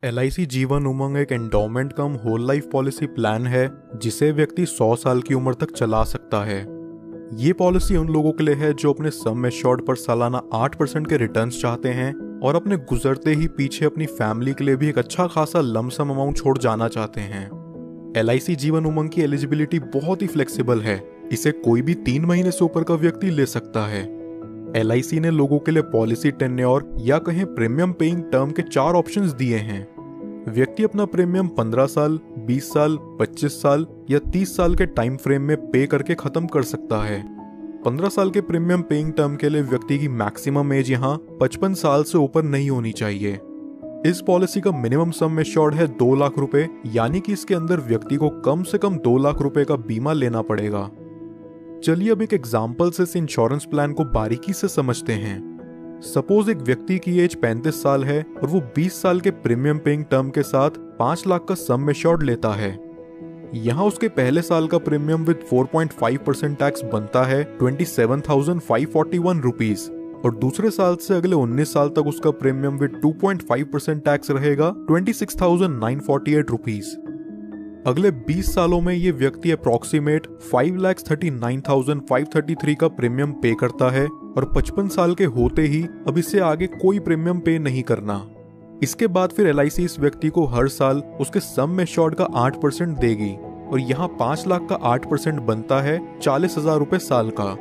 LIC Jeevan Umang एक endowment कम whole life policy plan है जिसे व्यक्ति 100 साल की उम्र तक चला सकता है। ये पॉलिसी उन लोगों के लिए है जो अपने सम एश्योर्ड पर सालाना 8% के रिटर्न्स चाहते हैं और अपने गुजरते ही पीछे अपनी फैमिली के लिए भी एक अच्छा खासा लमसम अमाउंट छोड़ जाना चाहते हैं। LIC जीवन उमंग की एलिजिबिलिटी बहुत ही फ्लेक्सिबल है। इसे कोई भी 3 महीने से ऊपर का व्यक्ति ले सकता है। LIC ने लोगों के लिए पॉलिसी टेन्योर या कहें प्रीमियम पेइंग टर्म के 4 ऑप्शंस दिए हैं। व्यक्ति अपना प्रीमियम 15 साल, 20 साल, 25 साल या 30 साल के टाइम फ्रेम में पे करके खत्म कर सकता है। 15 साल के प्रीमियम पेइंग टर्म के लिए व्यक्ति की मैक्सिमम एज यहाँ 55 साल से ऊपर नहीं होनी चाहिए। इस पॉलिसी का मिनिमम सम एश्योर्ड है 2 लाख रुपए, यानी कि इसके अंदर व्यक्ति को कम से कम 2 लाख रुपए का बीमा लेना पड़ेगा। चलिए अब एक एग्जाम्पल से इस इंश्योरेंस प्लान को बारीकी से समझते हैं। सपोज एक व्यक्ति की एज 35 साल है और वो 20 साल के प्रीमियम पेइंग टर्म के साथ 5 लाख का सम एश्योर्ड लेता है। यहाँ उसके पहले साल का प्रीमियम विद 4.5% टैक्स बनता है 27,541 रुपीज और दूसरे साल से अगले 19 साल तक उसका प्रीमियम विद 2.5% टैक्स रहेगा 26,948 रुपीज। अगले 20 सालों में ये व्यक्ति अप्रॉक्सीमेट 5,39,533 का प्रीमियम पे करता है और 55 साल के होते ही अब इससे आगे कोई प्रीमियम पे नहीं करना। इसके बाद फिर LIC इस व्यक्ति को हर साल उसके सम एश्योर्ड का 8% देगी और यहाँ 5 लाख का 8% बनता है 40,000 रुपए साल का।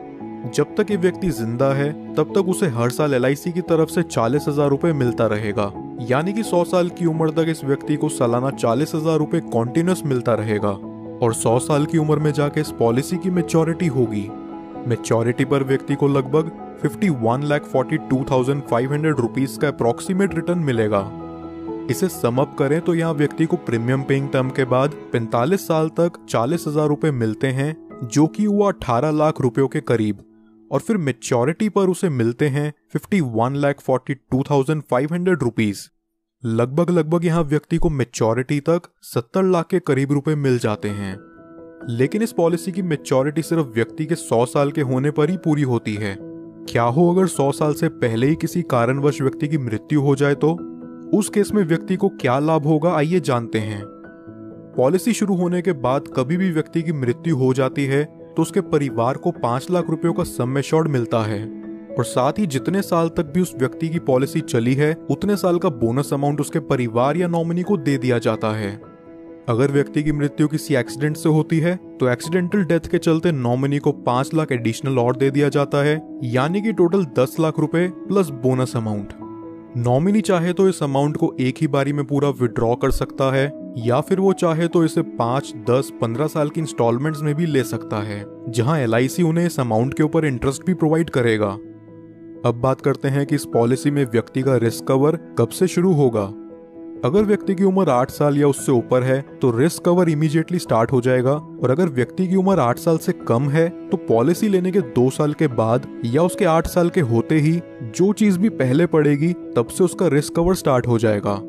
जब तक ये व्यक्ति जिंदा है तब तक उसे हर साल LIC की तरफ से 40,000 रुपए मिलता रहेगा, यानी कि 100 साल की उम्र तक इस व्यक्ति को सालाना 40,000 रुपए कॉन्टिन्यूस मिलता रहेगा और 100 साल की उम्र में जाके इस पॉलिसी की मैच्योरिटी होगी। मैच्योरिटी पर व्यक्ति को लगभग 51,42,500 रुपीज का अप्रॉक्सीमेट रिटर्न मिलेगा। इसे सम अप करें तो यहाँ व्यक्ति को प्रीमियम पेइंग टर्म के बाद 45 साल तक 40,000 रुपए मिलते हैं, जो कि हुआ 18 लाख रुपयों के करीब, और फिर मैच्योरिटी पर उसे मिलते हैं 51,42,500 रुपीज। लगभग यहाँ व्यक्ति को मैच्योरिटी तक 70 लाख के करीब रुपए मिल जाते हैं। लेकिन इस पॉलिसी की मैच्योरिटी सिर्फ व्यक्ति के 100 साल के होने पर ही पूरी होती है। क्या हो अगर 100 साल से पहले ही किसी कारणवश व्यक्ति की मृत्यु हो जाए तो उस केस में व्यक्ति को क्या लाभ होगा, आइए जानते हैं। पॉलिसी शुरू होने के बाद कभी भी व्यक्ति की मृत्यु हो जाती है तो उसके परिवार को 5 लाख रुपयों का सम एश्योर्ड मिलता है और साथ ही जितने साल तक भी उस व्यक्ति की पॉलिसी चली है उतने साल का बोनस अमाउंट उसके परिवार या नॉमिनी को दे दिया जाता है। अगर व्यक्ति की मृत्यु किसी एक्सीडेंट से होती है तो एक्सीडेंटल डेथ के चलते नॉमिनी को 5 लाख एडिशनल और दे दिया जाता है, यानी कि टोटल 10 लाख रुपए प्लस बोनस अमाउंट। नॉमिनी चाहे तो इस अमाउंट को एक ही बारी में पूरा विड्रॉ कर सकता है या फिर वो चाहे तो इसे 5, 10, 15 साल की इंस्टॉलमेंट्स में भी ले सकता है, जहां LIC उन्हें इस अमाउंट के ऊपर इंटरेस्ट भी प्रोवाइड करेगा। अब बात करते हैं कि इस पॉलिसी में व्यक्ति का रिस्क कवर कब से शुरू होगा। अगर व्यक्ति की उम्र 8 साल या उससे ऊपर है तो रिस्क कवर इमीडिएटली स्टार्ट हो जाएगा और अगर व्यक्ति की उम्र 8 साल से कम है तो पॉलिसी लेने के 2 साल के बाद या उसके 8 साल के होते ही जो चीज भी पहले पड़ेगी तब से उसका रिस्क कवर स्टार्ट हो जाएगा।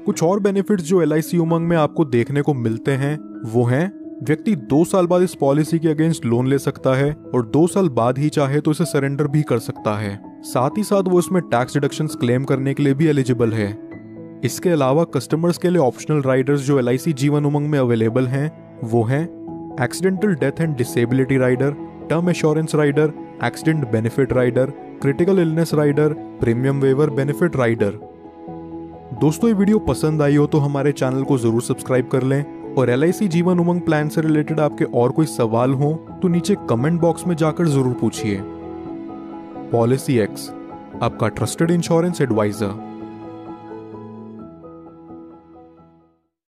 कुछ और बेनिफिट्स जो LIC उमंग में आपको देखने को मिलते हैं वो हैं, व्यक्ति 2 साल बाद इस पॉलिसी के अगेंस्ट लोन ले सकता है और 2 साल बाद ही चाहे तो इसे सरेंडर भी कर सकता है। साथ ही साथ वो इसमें टैक्स डिडक्शंस क्लेम करने के लिए भी एलिजिबल है। इसके अलावा कस्टमर्स के लिए ऑप्शनल राइडर्स जो LIC जीवन उमंग में अवेलेबल हैं वो हैं accidental death and disability rider, term assurance rider, accident benefit rider, critical illness rider, premium waiver benefit rider. दोस्तों ये वीडियो पसंद आई हो तो हमारे चैनल को जरूर सब्सक्राइब कर लें और LIC जीवन उमंग प्लान से रिलेटेड आपके और कोई सवाल हो तो नीचे कमेंट बॉक्स में जाकर जरूर पूछिए। पॉलिसी एक्स, आपका ट्रस्टेड इंश्योरेंस एडवाइजर।